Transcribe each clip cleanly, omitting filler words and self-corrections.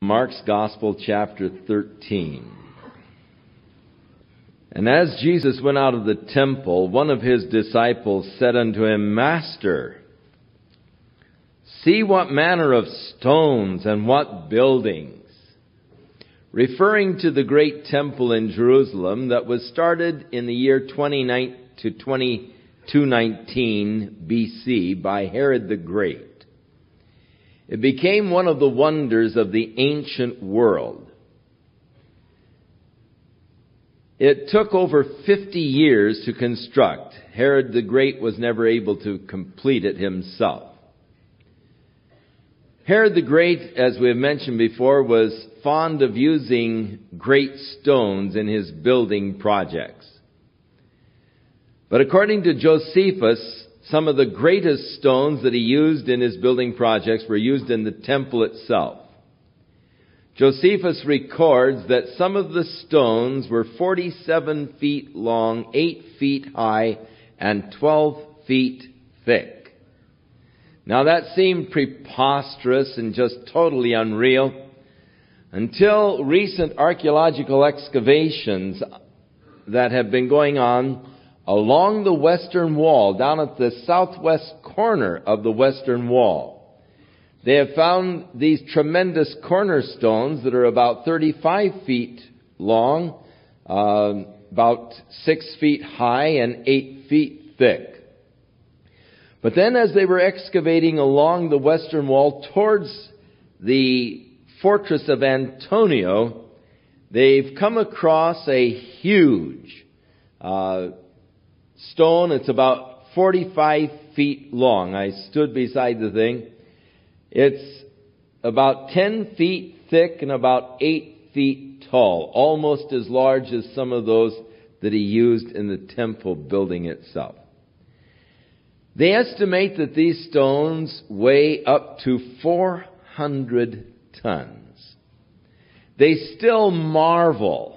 Mark's Gospel, chapter 13. And as Jesus went out of the temple, one of his disciples said unto him, Master, see what manner of stones and what buildings, referring to the great temple in Jerusalem that was started in the year 2219 BC by Herod the Great. It became one of the wonders of the ancient world. It took over 50 years to construct. Herod the Great was never able to complete it himself. Herod the Great, as we have mentioned before, was fond of using great stones in his building projects. But according to Josephus, some of the greatest stones that he used in his building projects were used in the temple itself. Josephus records that some of the stones were 47 feet long, 8 feet high, and 12 feet thick. Now that seemed preposterous and just totally unreal until recent archaeological excavations that have been going on along the western wall, down at the southwest corner of the western wall. They have found these tremendous cornerstones that are about 35 feet long, about 6 feet high, and 8 feet thick. But then as they were excavating along the western wall towards the fortress of Antonio, they've come across a huge stone. It's about 45 feet long. I stood beside the thing. It's about 10 feet thick and about 8 feet tall, almost as large as some of those that he used in the temple building itself. They estimate that these stones weigh up to 400 tons. They still marvel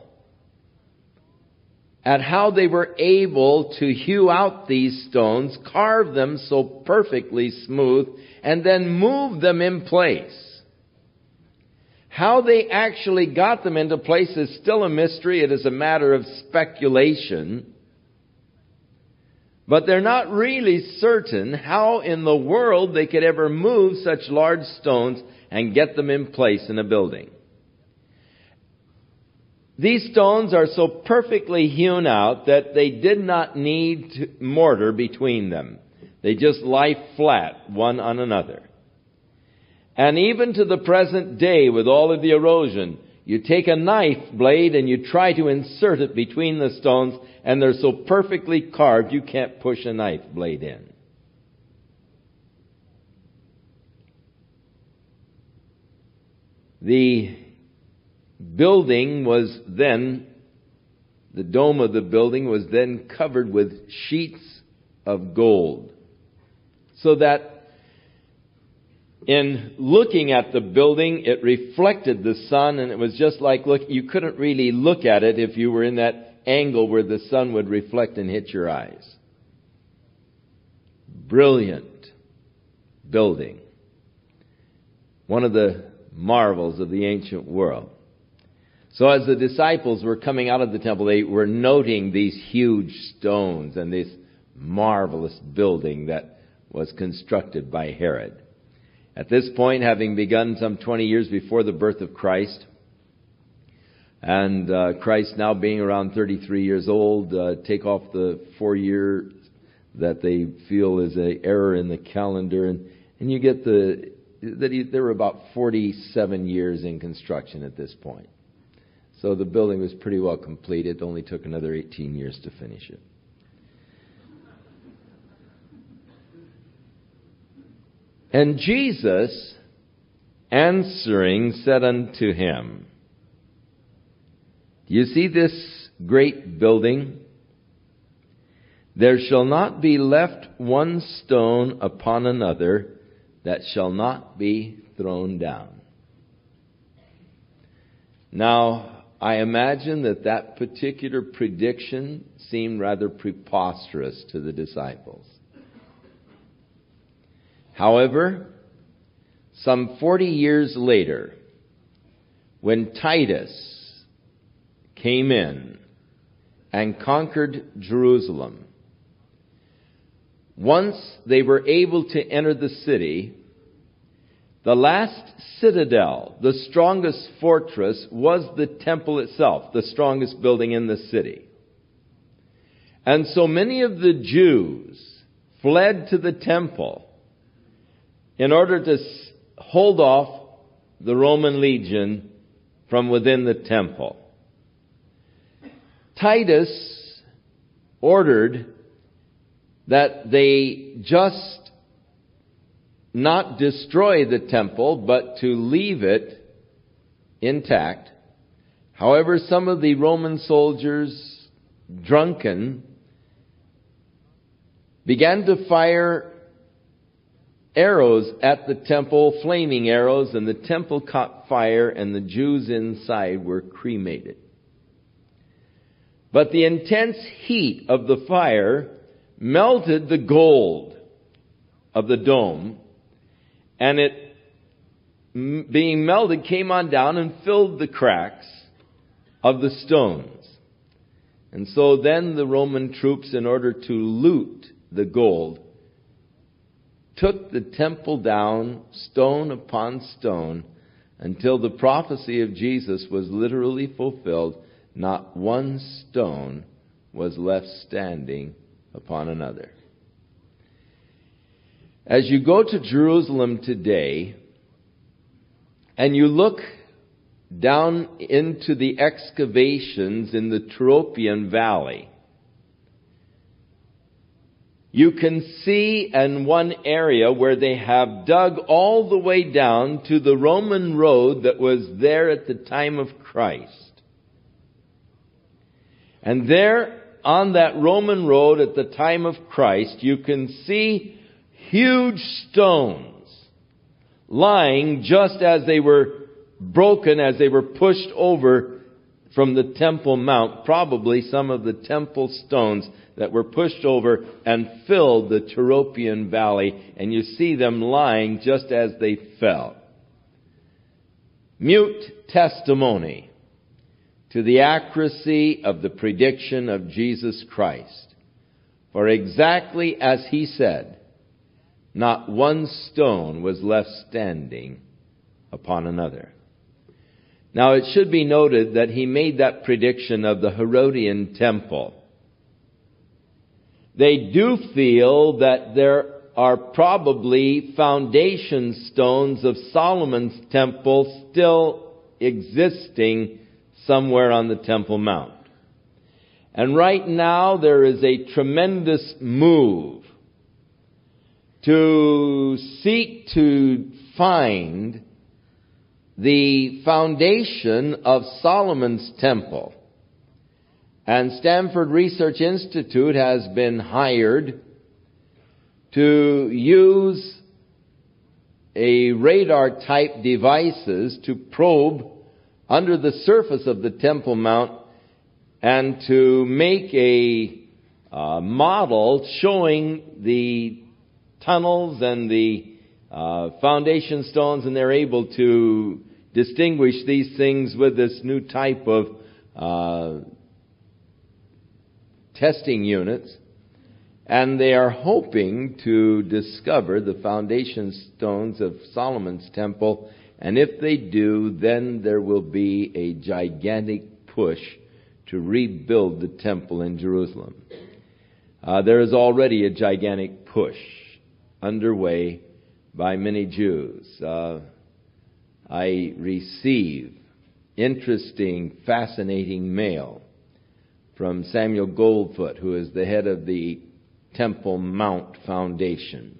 at how they were able to hew out these stones, carve them so perfectly smooth, and then move them in place. How they actually got them into place is still a mystery. It is a matter of speculation. But they're not really certain how in the world they could ever move such large stones and get them in place in a building. These stones are so perfectly hewn out that they did not need mortar between them. They just lie flat one on another. And even to the present day, with all of the erosion, you take a knife blade and you try to insert it between the stones, and they're so perfectly carved you can't push a knife blade in. The building was then, the dome of the building was then covered with sheets of gold. So that in looking at the building, it reflected the sun, and it was just like, look, you couldn't really look at it if you were in that angle where the sun would reflect and hit your eyes. Brilliant building. One of the marvels of the ancient world. So as the disciples were coming out of the temple, they were noting these huge stones and this marvelous building that was constructed by Herod. At this point, having begun some 20 years before the birth of Christ, and Christ now being around 33 years old, take off the 4 years that they feel is an error in the calendar, and you get there were about 47 years in construction at this point. So the building was pretty well complete. It only took another 18 years to finish it. And Jesus, answering, said unto him, Do you see this great building? There shall not be left one stone upon another that shall not be thrown down. Now, I imagine that particular prediction seemed rather preposterous to the disciples. However, some 40 years later, when Titus came in and conquered Jerusalem, once they were able to enter the city, the last citadel, the strongest fortress, was the temple itself, the strongest building in the city. And so many of the Jews fled to the temple in order to hold off the Roman legion from within the temple. Titus ordered that they just not destroy the temple, but to leave it intact. However, some of the Roman soldiers, drunken, began to fire arrows at the temple, flaming arrows, and the temple caught fire, and the Jews inside were cremated. But the intense heat of the fire melted the gold of the dome, and it, being melted, came on down and filled the cracks of the stones. And so then the Roman troops, in order to loot the gold, took the temple down stone upon stone until the prophecy of Jesus was literally fulfilled. Not one stone was left standing upon another. As you go to Jerusalem today and you look down into the excavations in the Tyropoeon Valley, you can see in one area where they have dug all the way down to the Roman road that was there at the time of Christ. And there on that Roman road at the time of Christ, you can see huge stones lying just as they were broken, as they were pushed over from the Temple Mount. Probably some of the temple stones that were pushed over and filled the Tyropoeon Valley, and you see them lying just as they fell. Mute testimony to the accuracy of the prediction of Jesus Christ. For exactly as he said, not one stone was left standing upon another. Now it should be noted that he made that prediction of the Herodian temple. They do feel that there are probably foundation stones of Solomon's temple still existing somewhere on the Temple Mount. And right now there is a tremendous move to seek to find the foundation of Solomon's temple. And Stanford Research Institute has been hired to use a radar-type devices to probe under the surface of the Temple Mount and to make a model showing the tunnels and the foundation stones, and they're able to distinguish these things with this new type of testing units. And they are hoping to discover the foundation stones of Solomon's temple. And if they do, then there will be a gigantic push to rebuild the temple in Jerusalem. There is already a gigantic push underway by many Jews. I receive interesting, fascinating mail from Samuel Goldfoot, who is the head of the Temple Mount Foundation.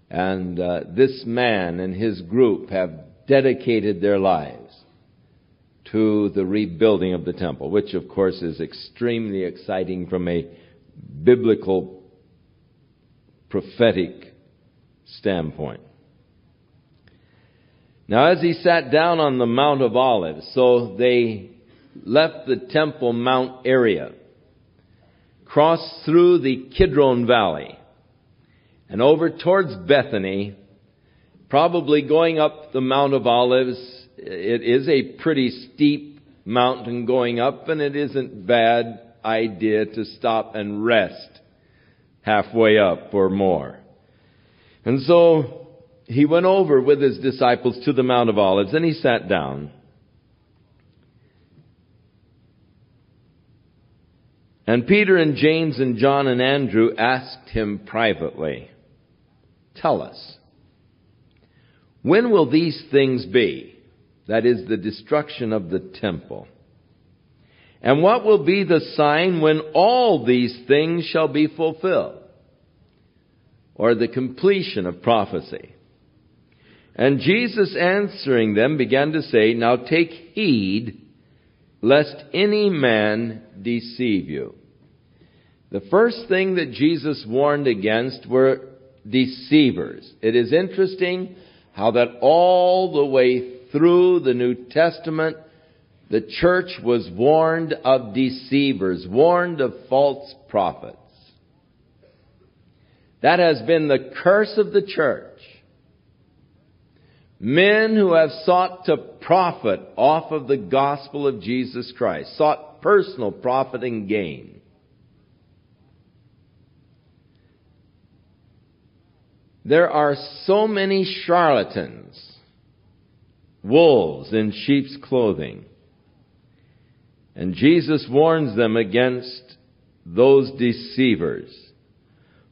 And this man and his group have dedicated their lives to the rebuilding of the temple, which of course is extremely exciting from a biblical, prophetic standpoint. Now, as he sat down on the Mount of Olives, so they left the Temple Mount area, crossed through the Kidron Valley, and over towards Bethany, probably going up the Mount of Olives. it is a pretty steep mountain going up, and it isn't a bad idea to stop and rest halfway up or more. And so he went over with his disciples to the Mount of Olives, and he sat down. And Peter and James and John and Andrew asked him privately, "Tell us, when will these things be?" That is, the destruction of the temple. "And what will be the sign when all these things shall be fulfilled?" Or the completion of prophecy. And Jesus answering them began to say, "Now take heed, lest any man deceive you." The first thing that Jesus warned against were deceivers. It is interesting how that all the way through the New Testament, the church was warned of deceivers, warned of false prophets. That has been the curse of the church. Men who have sought to profit off of the gospel of Jesus Christ, sought personal profit and gain. There are so many charlatans, wolves in sheep's clothing. And Jesus warns them against those deceivers.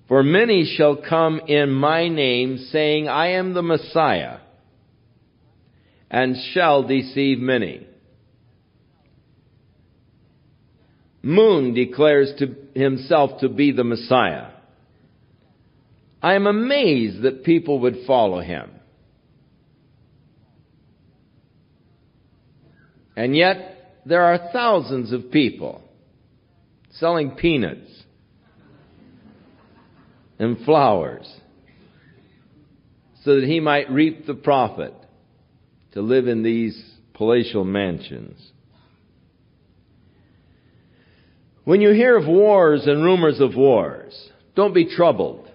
"For many shall come in my name, saying, I am the Messiah, and shall deceive many." Moon declares to himself to be the Messiah. I am amazed that people would follow him. And yet, there are thousands of people selling peanuts and flowers so that he might reap the profit to live in these palatial mansions. When you hear of wars and rumors of wars, don't be troubled,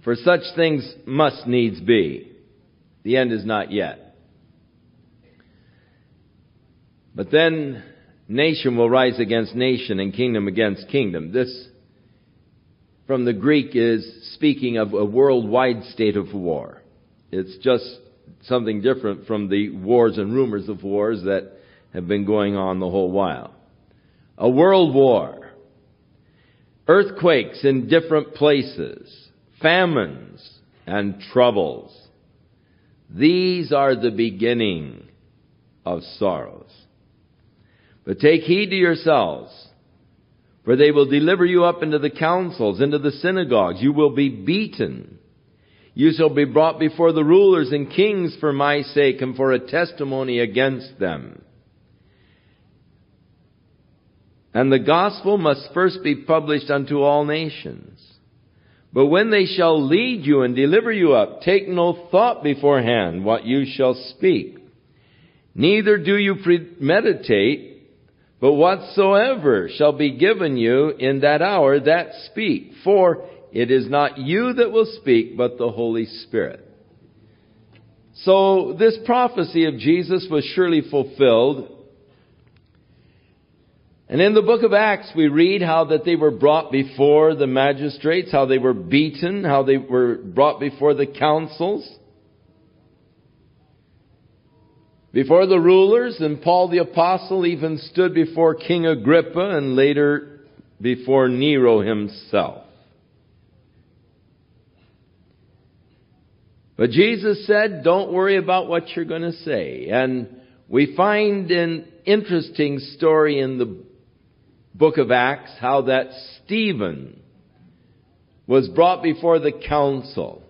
for such things must needs be. The end is not yet. But then nation will rise against nation and kingdom against kingdom. This, from the Greek, is speaking of a worldwide state of war. It's just something different from the wars and rumors of wars that have been going on the whole while. A world war. Earthquakes in different places. Famines and troubles. These are the beginning of sorrows. But take heed to yourselves, for they will deliver you up into the councils, into the synagogues. You will be beaten. You shall be brought before the rulers and kings for my sake and for a testimony against them. And the gospel must first be published unto all nations. But when they shall lead you and deliver you up, take no thought beforehand what you shall speak. Neither do you premeditate, but whatsoever shall be given you in that hour, that speak. For it is not you that will speak, but the Holy Spirit. So this prophecy of Jesus was surely fulfilled. And in the book of Acts, we read how that they were brought before the magistrates, how they were beaten, how they were brought before the councils, before the rulers, and Paul the Apostle even stood before King Agrippa and later before Nero himself. But Jesus said, don't worry about what you're going to say. And we find an interesting story in the book of Acts, how that Stephen was brought before the council,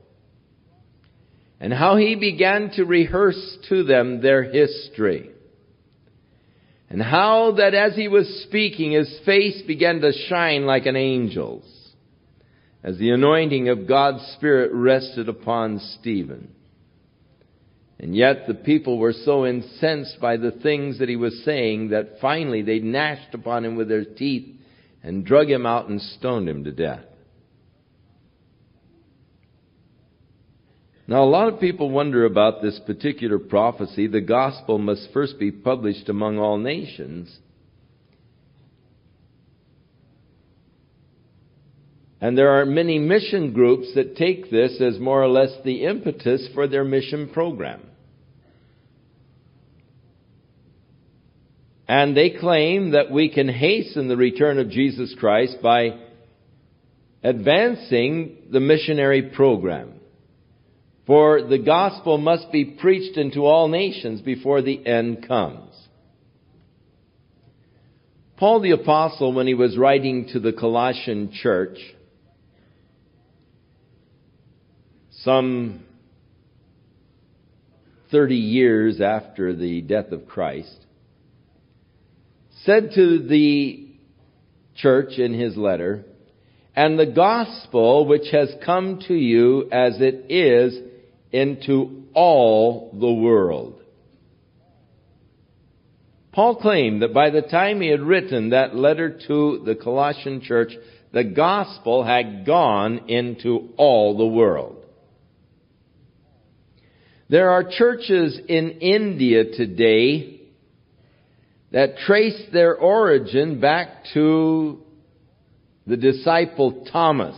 and how he began to rehearse to them their history, and how that as he was speaking, his face began to shine like an angel's, as the anointing of God's Spirit rested upon Stephen. And yet the people were so incensed by the things that he was saying that finally they gnashed upon him with their teeth and drug him out and stoned him to death. Now, a lot of people wonder about this particular prophecy. The gospel must first be published among all nations. And there are many mission groups that take this as more or less the impetus for their mission program. And they claim that we can hasten the return of Jesus Christ by advancing the missionary program. For the gospel must be preached into all nations before the end comes. Paul the Apostle, when he was writing to the Colossian church, some 30 years after the death of Christ, said to the church in his letter, "And the gospel which has come to you as it is into all the world." Paul claimed that by the time he had written that letter to the Colossian church, the gospel had gone into all the world. There are churches in India today that trace their origin back to the disciple Thomas.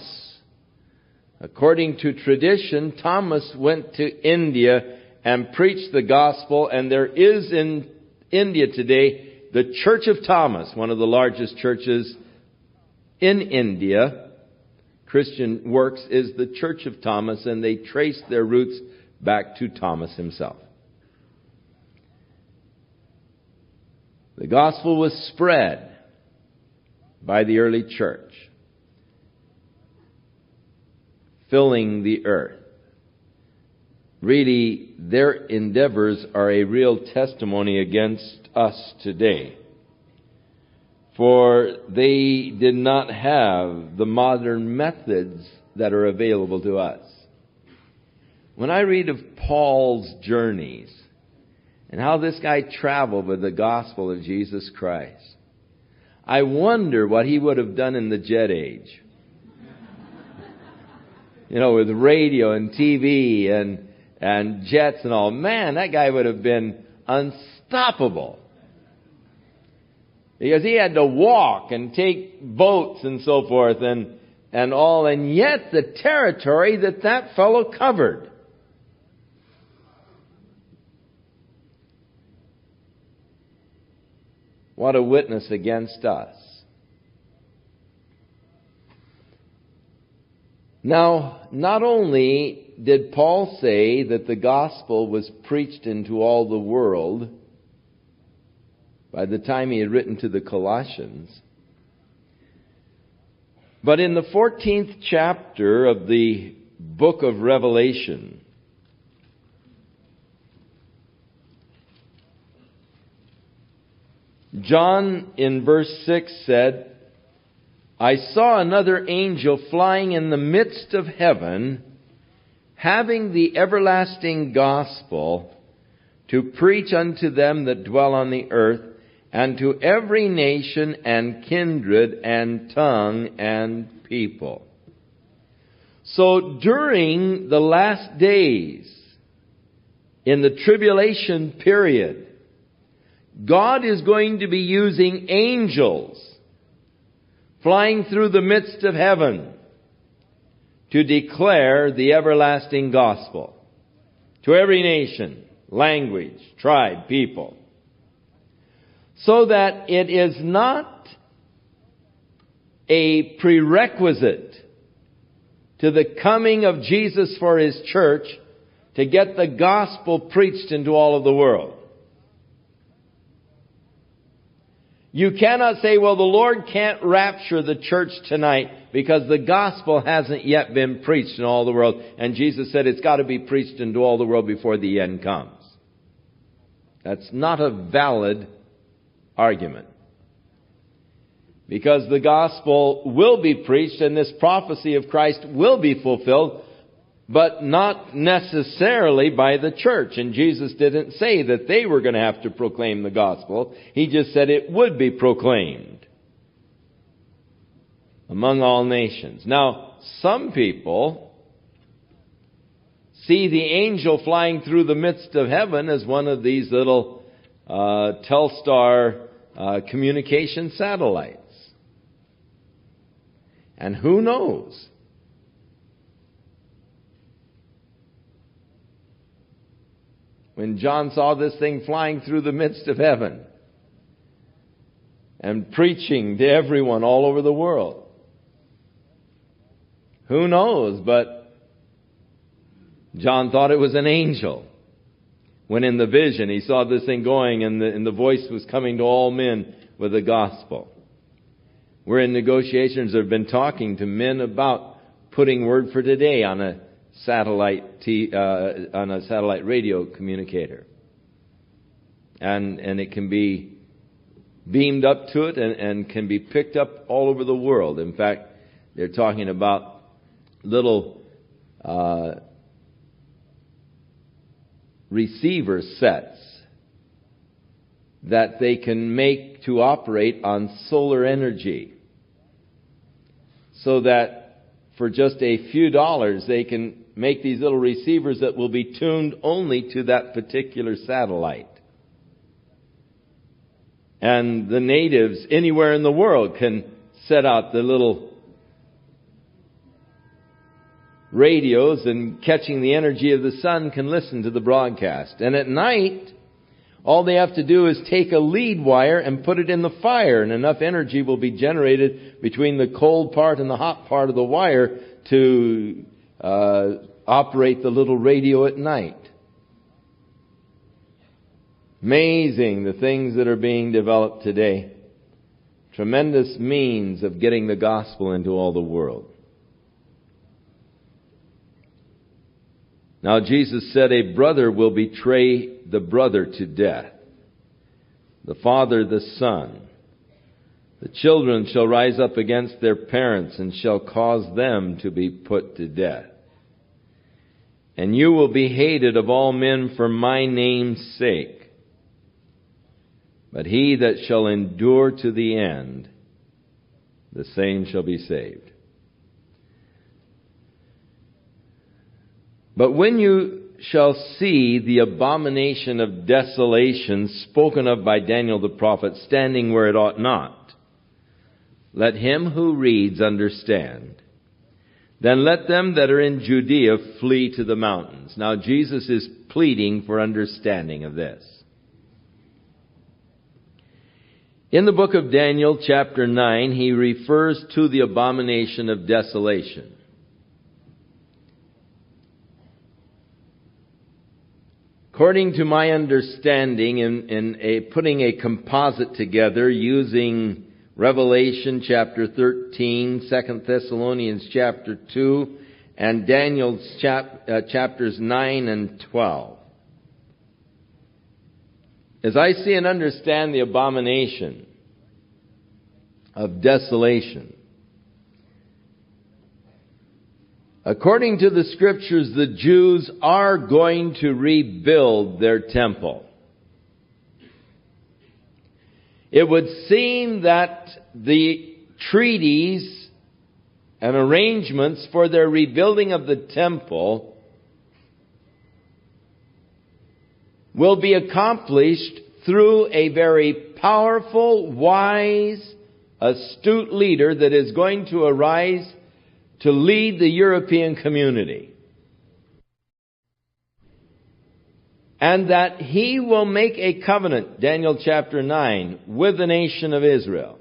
According to tradition, Thomas went to India and preached the gospel, and there is in India today the Church of Thomas, one of the largest churches in India. Christian Works is the Church of Thomas, and they trace their roots back to Thomas himself. The gospel was spread by the early church, filling the earth. Really, their endeavors are a real testimony against us today. For they did not have the modern methods that are available to us. When I read of Paul's journeys and how this guy traveled with the gospel of Jesus Christ, I wonder what he would have done in the jet age. With radio and TV and jets and all. Man, that guy would have been unstoppable. Because he had to walk and take boats and so forth and all. And yet the territory that fellow covered. What a witness against us. Now, not only did Paul say that the gospel was preached into all the world by the time he had written to the Colossians, but in the 14th chapter of the book of Revelation, John in verse 6 said, "I saw another angel flying in the midst of heaven, having the everlasting gospel to preach unto them that dwell on the earth, and to every nation and kindred and tongue and people." So during the last days, in the tribulation period, God is going to be using angels flying through the midst of heaven to declare the everlasting gospel to every nation, language, tribe, people. So that it is not a prerequisite to the coming of Jesus for His church to get the gospel preached into all of the world. You cannot say, well, the Lord can't rapture the church tonight because the gospel hasn't yet been preached in all the world. And Jesus said it's got to be preached into all the world before the end comes. That's not a valid argument. Because the gospel will be preached and this prophecy of Christ will be fulfilled, but not necessarily by the church. And Jesus didn't say that they were going to have to proclaim the gospel. He just said it would be proclaimed among all nations. Now, some people see the angel flying through the midst of heaven as one of these little Telstar communication satellites. And who knows? When John saw this thing flying through the midst of heaven and preaching to everyone all over the world. Who knows? But John thought it was an angel. When in the vision he saw this thing going and the voice was coming to all men with the gospel. We're in negotiations that have been talking to men about putting Word for Today on a satellite radio communicator. And it can be beamed up to it and can be picked up all over the world. In fact, they're talking about little receiver sets that they can make to operate on solar energy, so that for just a few dollars they can make these little receivers that will be tuned only to that particular satellite. And the natives anywhere in the world can set out the little radios, and catching the energy of the sun can listen to the broadcast. And at night, all they have to do is take a lead wire and put it in the fire, and enough energy will be generated between the cold part and the hot part of the wire to operate the little radio at night. Amazing, the things that are being developed today. Tremendous means of getting the gospel into all the world. Now Jesus said, a brother will betray the brother to death, the father the son. The children shall rise up against their parents and shall cause them to be put to death. And you will be hated of all men for my name's sake. But he that shall endure to the end, the same shall be saved. But when you shall see the abomination of desolation spoken of by Daniel the prophet standing where it ought not, let him who reads understand. Then let them that are in Judea flee to the mountains. Now Jesus is pleading for understanding of this. In the book of Daniel, chapter 9, he refers to the abomination of desolation. According to my understanding, in putting a composite together using Revelation chapter 13, 2 Thessalonians chapter 2, and Daniel's chapters 9 and 12. As I see and understand the abomination of desolation, according to the Scriptures, the Jews are going to rebuild their temple. It would seem that the treaties and arrangements for their rebuilding of the temple will be accomplished through a very powerful, wise, astute leader that is going to arise to lead the European community. And that he will make a covenant, Daniel chapter 9, with the nation of Israel.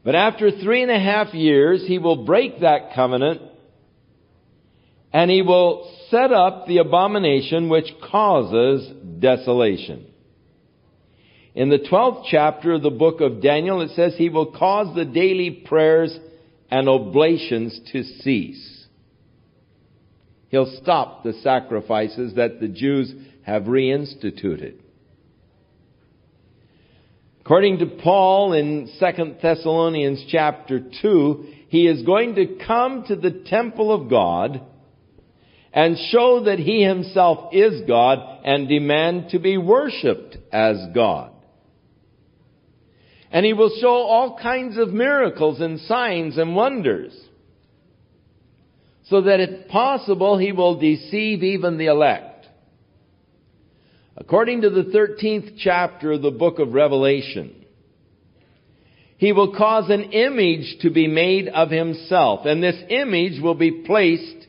But after 3.5 years, he will break that covenant, and he will set up the abomination which causes desolation. In the 12th chapter of the book of Daniel, it says he will cause the daily prayers and oblations to cease. He'll stop the sacrifices that the Jews have reinstituted. According to Paul in 2 Thessalonians chapter 2, he is going to come to the temple of God and show that he himself is God and demand to be worshipped as God. And he will show all kinds of miracles and signs and wonders. so that if possible he will deceive even the elect. According to the 13th chapter of the book of Revelation, he will cause an image to be made of himself, and this image will be placed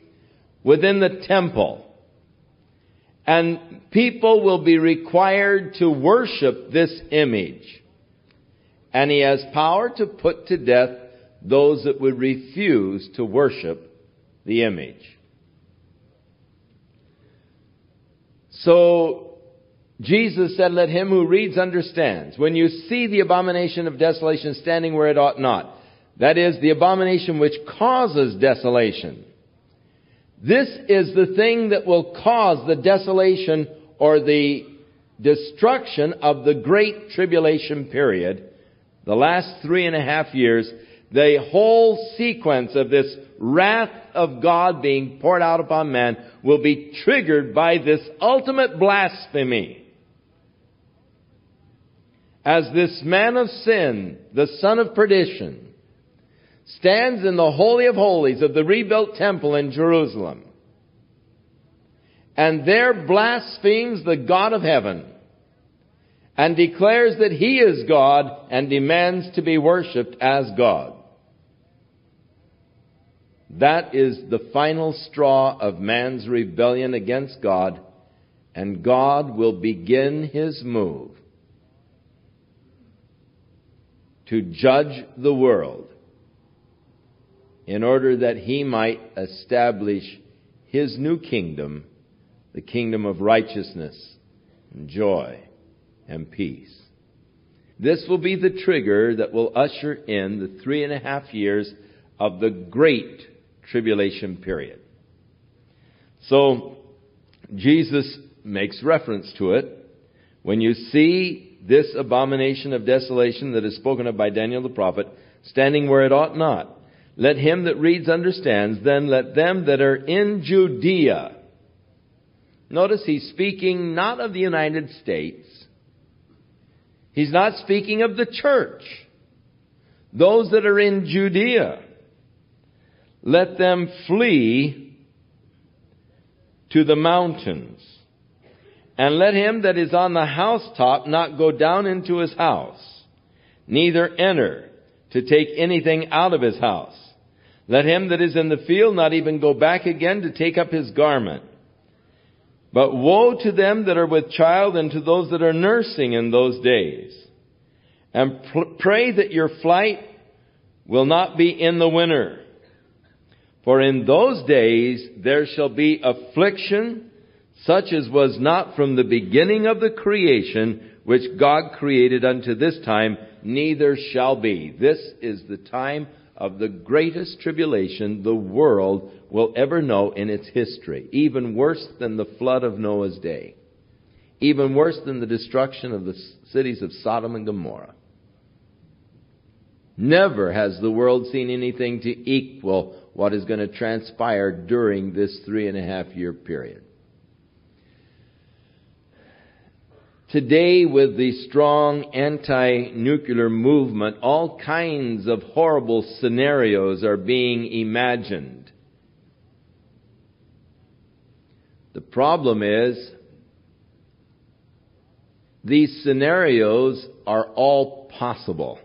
within the temple. And people will be required to worship this image. And he has power to put to death those that would refuse to worship the image. So Jesus said, let him who reads understands. When you see the abomination of desolation standing where it ought not, that is, the abomination which causes desolation. This is the thing that will cause the desolation or the destruction of the great tribulation period, the last 3.5 years. The whole sequence of this wrath of God being poured out upon man will be triggered by this ultimate blasphemy. As this man of sin, the son of perdition, stands in the Holy of Holies of the rebuilt temple in Jerusalem, and there blasphemes the God of heaven, and declares that he is God and demands to be worshipped as God. That is the final straw of man's rebellion against God, and God will begin his move to judge the world in order that he might establish his new kingdom, the kingdom of righteousness and joy and peace. This will be the trigger that will usher in the 3.5 years of the great tribulation period. So Jesus makes reference to it. When you see this abomination of desolation that is spoken of by Daniel the prophet, standing where it ought not, let him that reads understands, then let them that are in Judea. Notice he's speaking not of the United States. He's not speaking of the church. Those that are in Judea, let them flee to the mountains. And let him that is on the housetop not go down into his house, neither enter to take anything out of his house. Let him that is in the field not even go back again to take up his garment. But woe to them that are with child and to those that are nursing in those days. And pray that your flight will not be in the winter. For in those days there shall be affliction, such as was not from the beginning of the creation, which God created unto this time, neither shall be. This is the time of the greatest tribulation the world will ever know in its history. Even worse than the flood of Noah's day. Even worse than the destruction of the cities of Sodom and Gomorrah. Never has the world seen anything to equal what is going to transpire during this 3.5 year period. Today, with the strong anti-nuclear movement, all kinds of horrible scenarios are being imagined. The problem is, these scenarios are all possible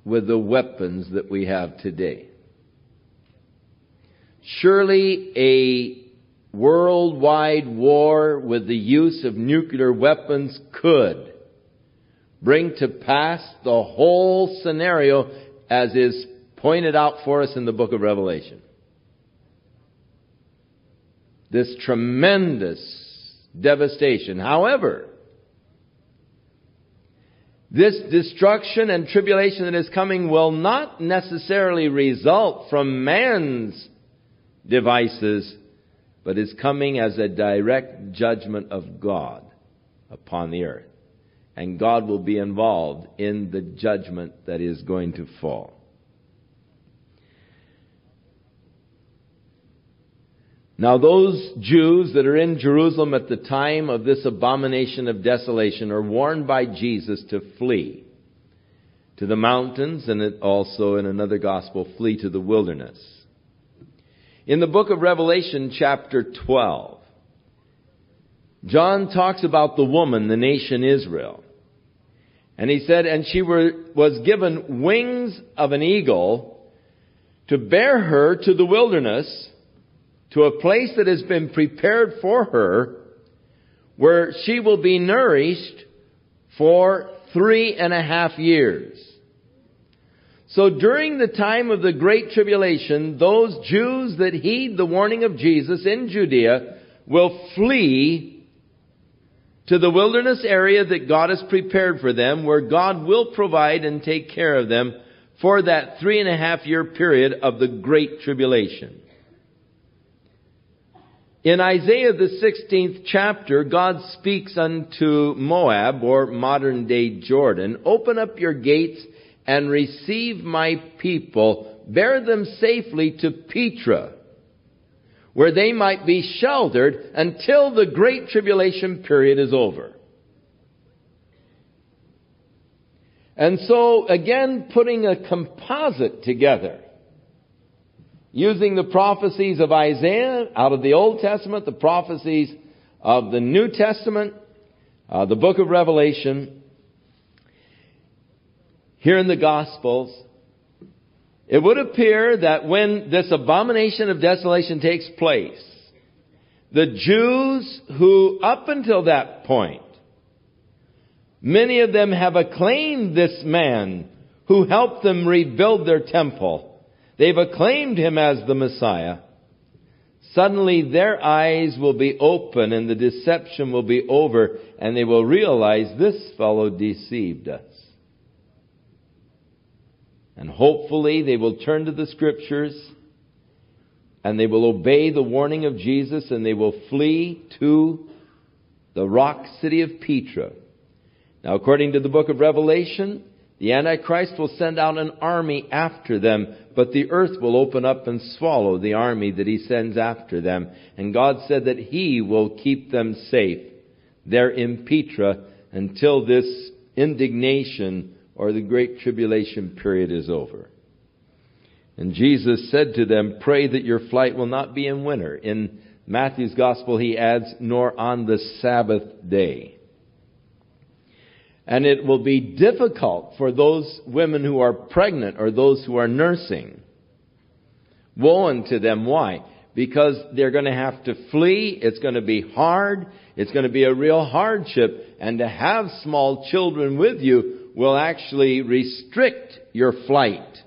with the weapons that we have today. Surely a worldwide war with the use of nuclear weapons could bring to pass the whole scenario as is pointed out for us in the book of Revelation. This tremendous devastation. However, this destruction and tribulation that is coming will not necessarily result from man's devices, but is coming as a direct judgment of God upon the earth. And God will be involved in the judgment that is going to fall. Now those Jews that are in Jerusalem at the time of this abomination of desolation are warned by Jesus to flee to the mountains, and it also in another gospel, flee to the wilderness. In the book of Revelation, chapter 12, John talks about the woman, the nation Israel. And he said, and she was given wings of an eagle to bear her to the wilderness, to a place that has been prepared for her, where she will be nourished for 3.5 years. So during the time of the Great Tribulation, those Jews that heed the warning of Jesus in Judea will flee to the wilderness area that God has prepared for them, where God will provide and take care of them for that 3.5-year period of the Great Tribulation. In Isaiah the 16th chapter, God speaks unto Moab, or modern-day Jordan, "Open up your gates and receive my people. Bear them safely to Petra, where they might be sheltered until the Great Tribulation period is over." And so, again, putting a composite together, using the prophecies of Isaiah out of the Old Testament, the prophecies of the New Testament, the book of Revelation, here in the Gospels, it would appear that when this abomination of desolation takes place, the Jews who up until that point, many of them have acclaimed this man who helped them rebuild their temple. They've acclaimed him as the Messiah. Suddenly their eyes will be open and the deception will be over, and they will realize this fellow deceived us. And hopefully they will turn to the Scriptures and they will obey the warning of Jesus, and they will flee to the rock city of Petra. Now, according to the book of Revelation, the Antichrist will send out an army after them, but the earth will open up and swallow the army that he sends after them. And God said that he will keep them safe there in Petra until this indignation or the Great Tribulation period is over. And Jesus said to them, "Pray that your flight will not be in winter." In Matthew's Gospel, he adds, "nor on the Sabbath day." And it will be difficult for those women who are pregnant or those who are nursing. Woe unto them. Why? Because they're going to have to flee. It's going to be hard. It's going to be a real hardship. And to have small children with you will actually restrict your flight.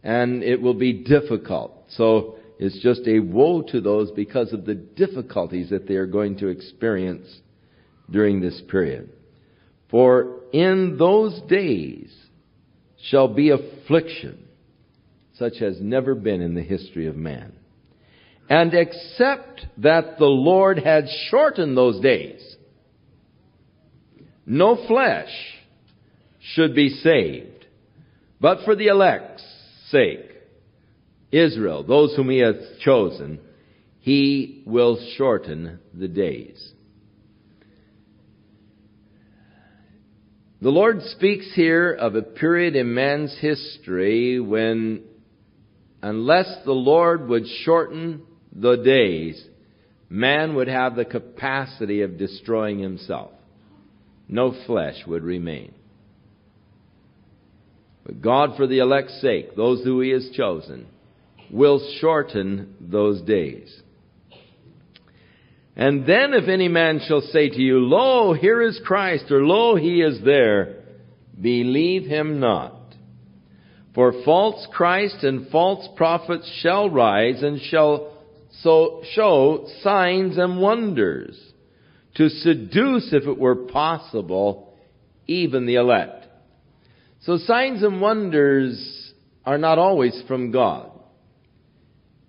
And it will be difficult. So it's just a woe to those because of the difficulties that they are going to experience during this period. "For in those days shall be affliction, such as never been in the history of man. And except that the Lord had shortened those days, no flesh should be saved. But for the elect's sake, Israel, those whom he hath chosen, he will shorten the days." The Lord speaks here of a period in man's history when, unless the Lord would shorten the days, man would have the capacity of destroying himself. No flesh would remain. But God, for the elect's sake, those who he has chosen, will shorten those days. "And then if any man shall say to you, Lo, here is Christ, or Lo, he is there, believe him not. For false Christ and false prophets shall rise, and shall so show signs and wonders, to seduce, if it were possible, even the elect." So signs and wonders are not always from God.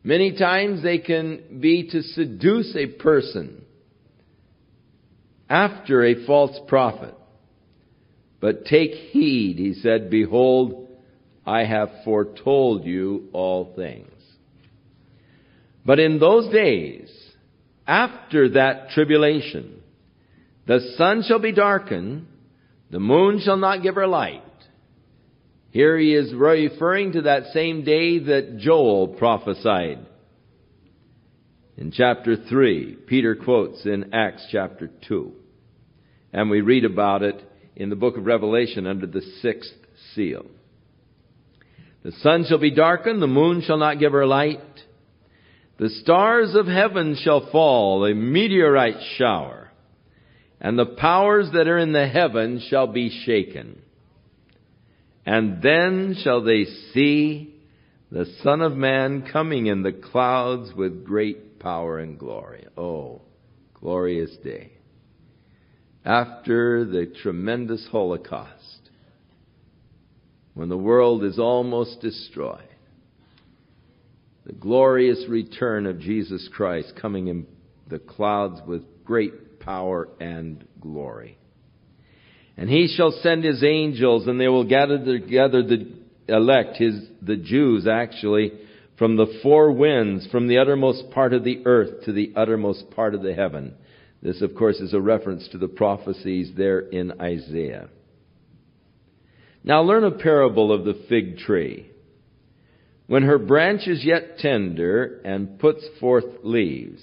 Many times they can be to seduce a person after a false prophet. "But take heed," he said, "behold, I have foretold you all things." But in those days, after that tribulation, the sun shall be darkened, the moon shall not give her light, Here he is referring to that same day that Joel prophesied. In chapter 3, Peter quotes in Acts chapter 2. And we read about it in the book of Revelation under the 6th seal. The sun shall be darkened, the moon shall not give her light. The stars of heaven shall fall, a meteorite shower, and the powers that are in the heavens shall be shaken. And then shall they see the Son of Man coming in the clouds with great power and glory. Oh, glorious day. After the tremendous Holocaust, when the world is almost destroyed, the glorious return of Jesus Christ coming in the clouds with great power and glory. And he shall send his angels, and they will gather together the elect, the Jews actually, from the four winds, from the uttermost part of the earth to the uttermost part of the heaven. This, of course, is a reference to the prophecies there in Isaiah. Now learn a parable of the fig tree. When her branch is yet tender and puts forth leaves,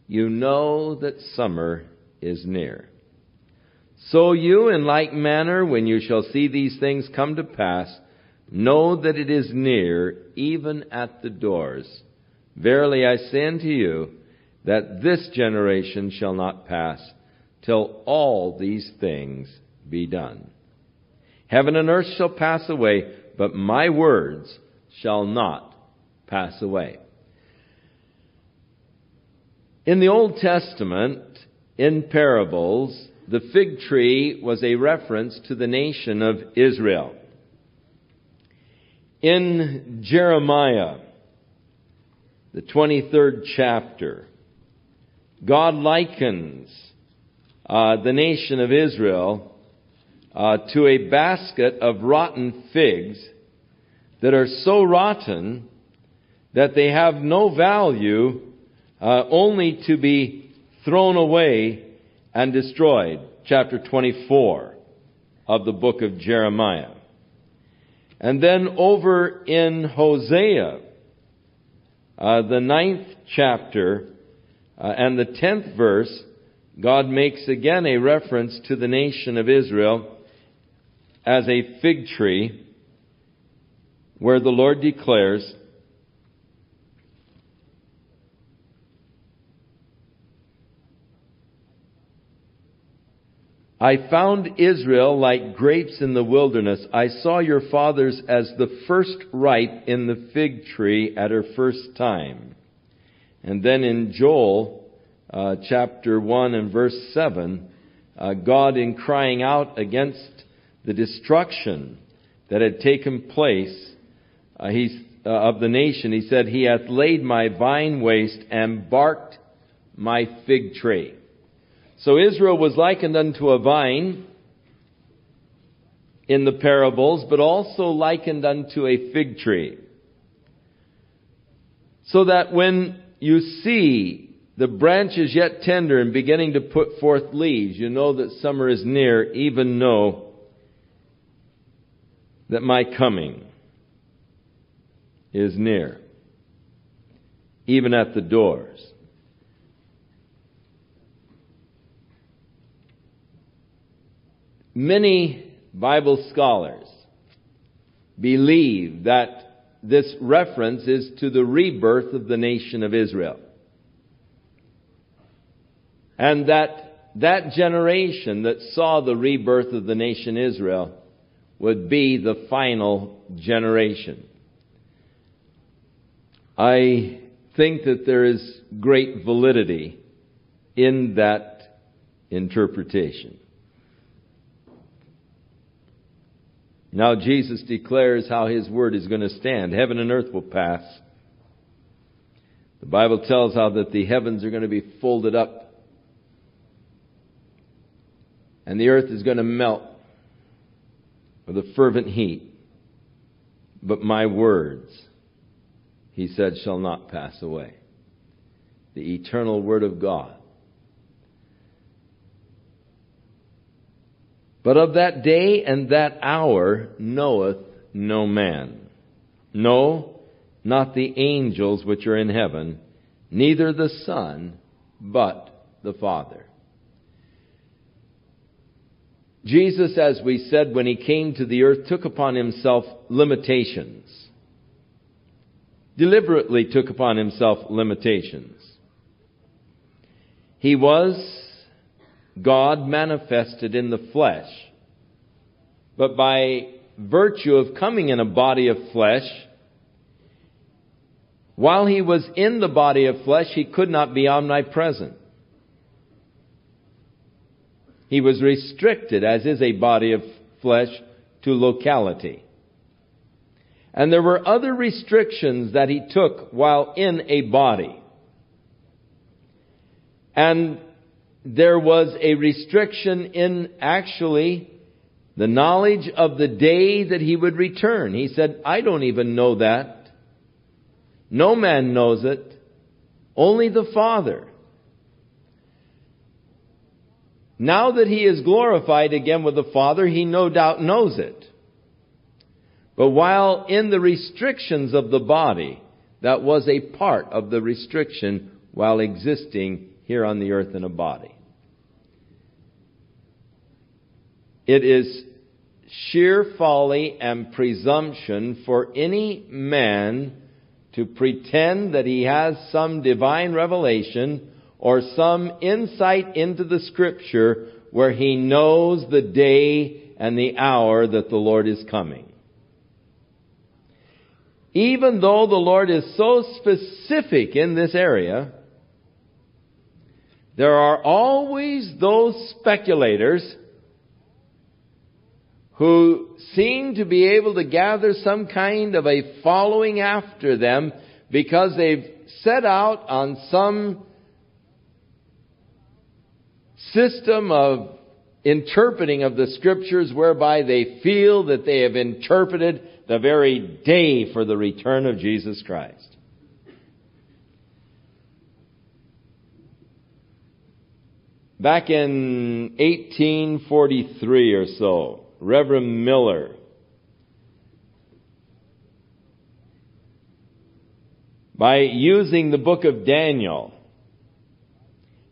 you know that summer is near. So you, in like manner, when you shall see these things come to pass, know that it is near, even at the doors. Verily I say unto you, that this generation shall not pass till all these things be done. Heaven and earth shall pass away, but my words shall not pass away. In the Old Testament, in parables, the fig tree was a reference to the nation of Israel. In Jeremiah, the 23rd chapter, God likens the nation of Israel to a basket of rotten figs that are so rotten that they have no value, only to be thrown away and destroyed. Chapter 24 of the book of Jeremiah. And then over in Hosea, the 9th chapter and the 10th verse, God makes again a reference to the nation of Israel as a fig tree, where the Lord declares, I found Israel like grapes in the wilderness. I saw your fathers as the first ripe in the fig tree at her first time. And then in Joel chapter 1 and verse 7, God, in crying out against the destruction that had taken place of the nation, he said, He hath laid my vine waste and barked my fig tree. So Israel was likened unto a vine in the parables, but also likened unto a fig tree. So that when you see the branches yet tender and beginning to put forth leaves, you know that summer is near, even know that my coming is near, even at the doors. Many Bible scholars believe that this reference is to the rebirth of the nation of Israel. And that generation that saw the rebirth of the nation Israel would be the final generation. I think that there is great validity in that interpretation. Now Jesus declares how His word is going to stand. Heaven and earth will pass. The Bible tells how that the heavens are going to be folded up, and the earth is going to melt with a fervent heat. But my words, He said, shall not pass away. The eternal word of God. But of that day and that hour knoweth no man. No, not the angels which are in heaven, neither the Son, but the Father. Jesus, as we said, when he came to the earth, took upon himself limitations. Deliberately took upon himself limitations. He was God manifested in the flesh. But by virtue of coming in a body of flesh, while he was in the body of flesh, he could not be omnipresent. He was restricted, as is a body of flesh, to locality. And there were other restrictions that he took while in a body. And there was a restriction in actually the knowledge of the day that he would return. He said, I don't even know that. No man knows it. Only the Father. Now that he is glorified again with the Father, he no doubt knows it. But while in the restrictions of the body, that was a part of the restriction while existing here on the earth in a body. It is sheer folly and presumption for any man to pretend that he has some divine revelation or some insight into the Scripture where he knows the day and the hour that the Lord is coming. Even though the Lord is so specific in this area, there are always those speculators who seem to be able to gather some kind of a following after them because they've set out on some system of interpreting of the Scriptures whereby they feel that they have interpreted the very day for the return of Jesus Christ. Back in 1843 or so, Reverend Miller by using the book of Daniel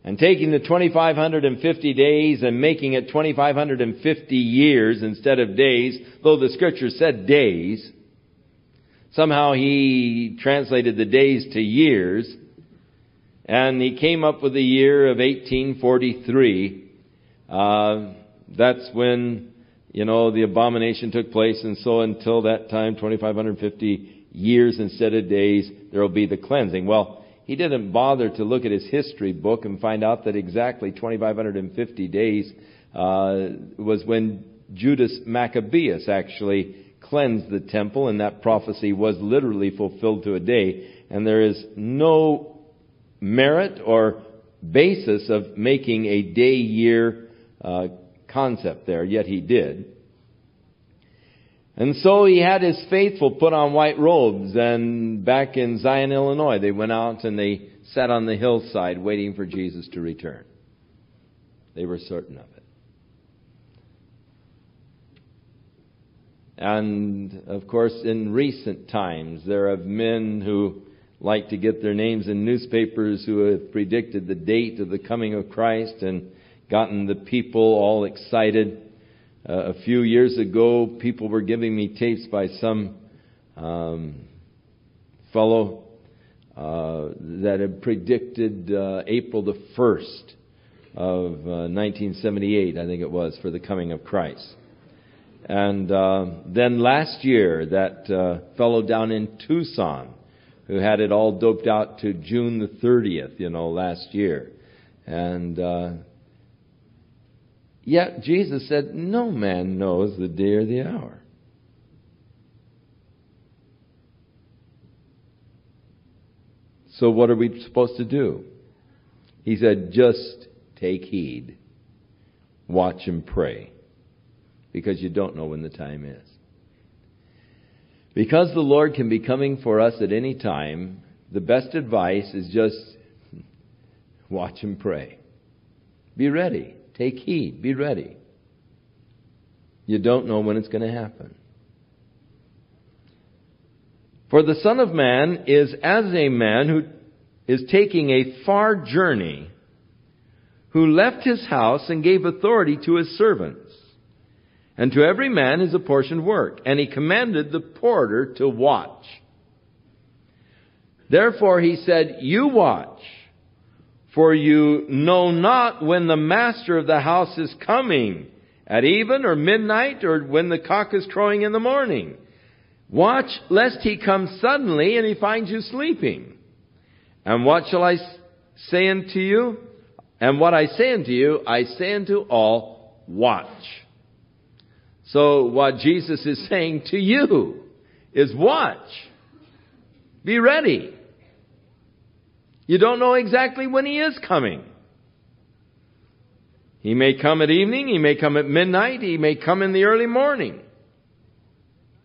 and taking the 2,550 days and making it 2,550 years instead of days, though the Scripture said days, somehow he translated the days to years, and he came up with the year of 1843. That's when, the abomination took place, and so until that time, 2,550 years instead of days, there will be the cleansing. Well, he didn't bother to look at his history book and find out that exactly 2,550 days was when Judas Maccabeus actually cleansed the temple, and that prophecy was literally fulfilled to a day. And there is no merit or basis of making a day-year concept there, yet he did. And so he had his faithful put on white robes, and back in Zion, Illinois, they went out and they sat on the hillside waiting for Jesus to return. They were certain of it. And, of course, in recent times, there have men who like to get their names in newspapers who have predicted the date of the coming of Christ and gotten the people all excited. A few years ago, people were giving me tapes by some fellow that had predicted April the 1st of 1978, I think it was, for the coming of Christ. And then last year, that fellow down in Tucson, who had it all doped out to June the 30th, last year. And yet Jesus said, no man knows the day or the hour. So what are we supposed to do? He said, just take heed. Watch and pray. Because you don't know when the time is. Because the Lord can be coming for us at any time, the best advice is just watch and pray. Be ready. Take heed. Be ready. You don't know when it's going to happen. For the Son of Man is as a man who is taking a far journey, who left his house and gave authority to his servants, and to every man his apportioned work. And he commanded the porter to watch. Therefore he said, you watch, for you know not when the master of the house is coming, at even or midnight, or when the cock is crowing in the morning. Watch lest he come suddenly and he finds you sleeping. And what shall I say unto you? And what I say unto you, I say unto all, watch. So what Jesus is saying to you is watch. Be ready. You don't know exactly when he is coming. He may come at evening, he may come at midnight, he may come in the early morning.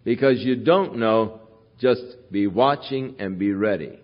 Because you don't know, just be watching and be ready.